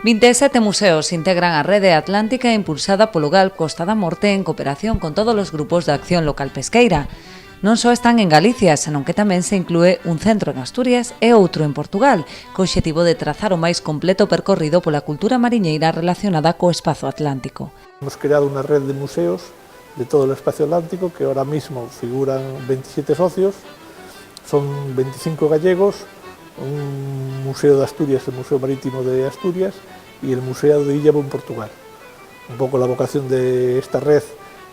27 museos integran a rede atlántica impulsada polo GALP Costa da Morte en cooperación con todos os grupos de acción local pesqueira. Non só están en Galicia, senón que tamén se inclúe un centro en Asturias e outro en Portugal, co obxectivo de trazar o máis completo percorrido pola cultura mariñeira relacionada co espazo atlántico. Hemos creado unha red de museos de todo o espacio atlántico que ahora mismo figuran 27 socios, son 25 gallegos, un museo de Asturias, el Museo Marítimo de Asturias y el Museo de Illavo en Portugal. Un poco la vocación de esta red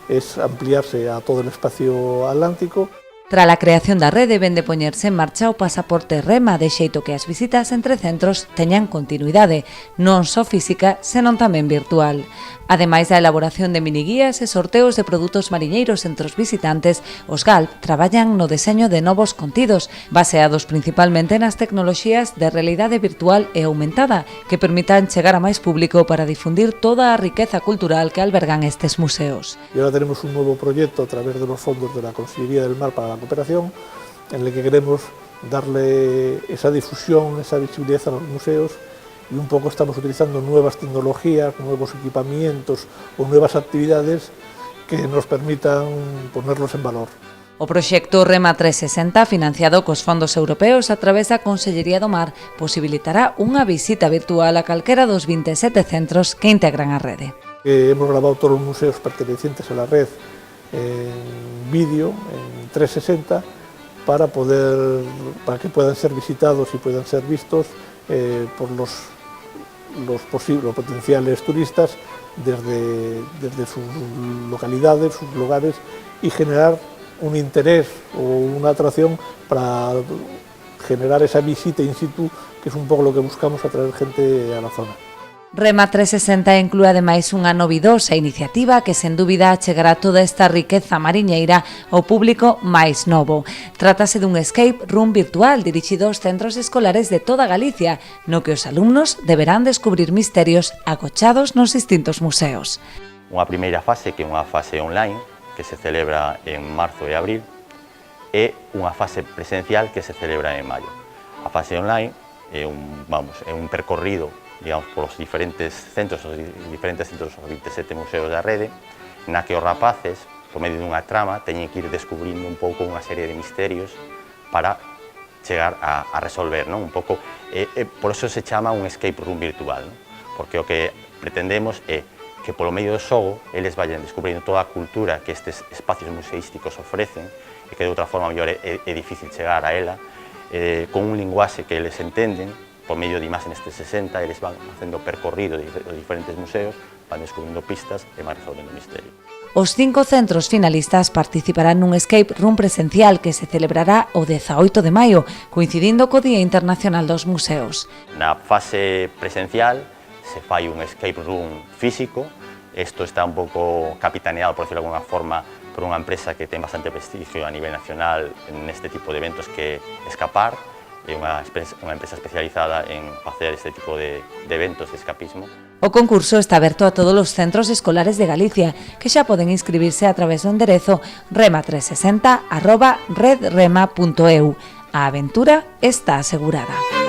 es ampliarse a todo el espacio atlántico. Tras a creación da rede, ven de poñerse en marcha o pasaporte REMA, de xeito que as visitas entre centros teñan continuidade, non só física, senón tamén virtual. Ademais da elaboración de miniguías e sorteos de produtos mariñeiros entre os visitantes, os GALP traballan no deseño de novos contidos, baseados principalmente nas tecnoloxías de realidade virtual e aumentada, que permitan chegar a máis público para difundir toda a riqueza cultural que albergan estes museos. Y ahora tenemos un nuevo proyecto a través de los fondos de la Consellería del Mar para la cooperación, en el que queremos darle esa difusión, esa visibilidad a los museos, y un poco estamos utilizando nuevas tecnologías, nuevos equipamientos o nuevas actividades que nos permitan ponerlos en valor. O proxecto REMA 360, financiado cos fondos europeos a través da Consellería do Mar, posibilitará unha visita virtual a calquera dos 27 centros que integran a rede. Hemos grabado todos los museos pertenecientes a la red en vídeo, en 360, para que puedan ser visitados y puedan ser vistos por los posibles potenciales turistas desde sus localidades, sus lugares, y generar un interés o una atracción para generar esa visita in situ, que es un poco lo que buscamos, atraer gente a la zona. REMA 360 inclúe ademais unha novidosa iniciativa que sen dúbida achegará toda esta riqueza mariñeira ao público máis novo. Trátase dun escape room virtual dirixido aos centros escolares de toda Galicia, no que os alumnos deberán descubrir misterios agochados nos distintos museos. Unha primeira fase, que é unha fase online, que se celebra en marzo e abril, e unha fase presencial que se celebra en maio. A fase online é un percorrido, digamos, por os diferentes centros, os 27 museos da rede, na que os rapaces, por medio dunha trama, teñen que ir descubrindo un pouco unha serie de misterios para chegar a resolver, non? Un pouco, por eso se chama un escape room virtual, non? Porque o que pretendemos é que polo medio do xogo eles vayan descubrindo toda a cultura que estes espacios museísticos ofrecen e que de outra forma mellor é difícil chegar a ela, con un linguaxe que eles entenden. Por medio de imágenes 360, eles van facendo percorrido de diferentes museos, van descubrindo pistas e van resolvendo misterio. Os 5 centros finalistas participarán nun escape room presencial que se celebrará o 18 de maio, coincidindo co Día Internacional dos Museos. Na fase presencial se fai un escape room físico. Isto está un pouco capitaneado, por decirlo de alguna forma, por unha empresa que ten bastante prestigio a nivel nacional neste tipo de eventos, que Escapar. É unha empresa especializada en facer este tipo de eventos de escapismo. O concurso está aberto a todos os centros escolares de Galicia, que xa poden inscribirse a través do enderezo rema360@redrema.eu. A aventura está asegurada.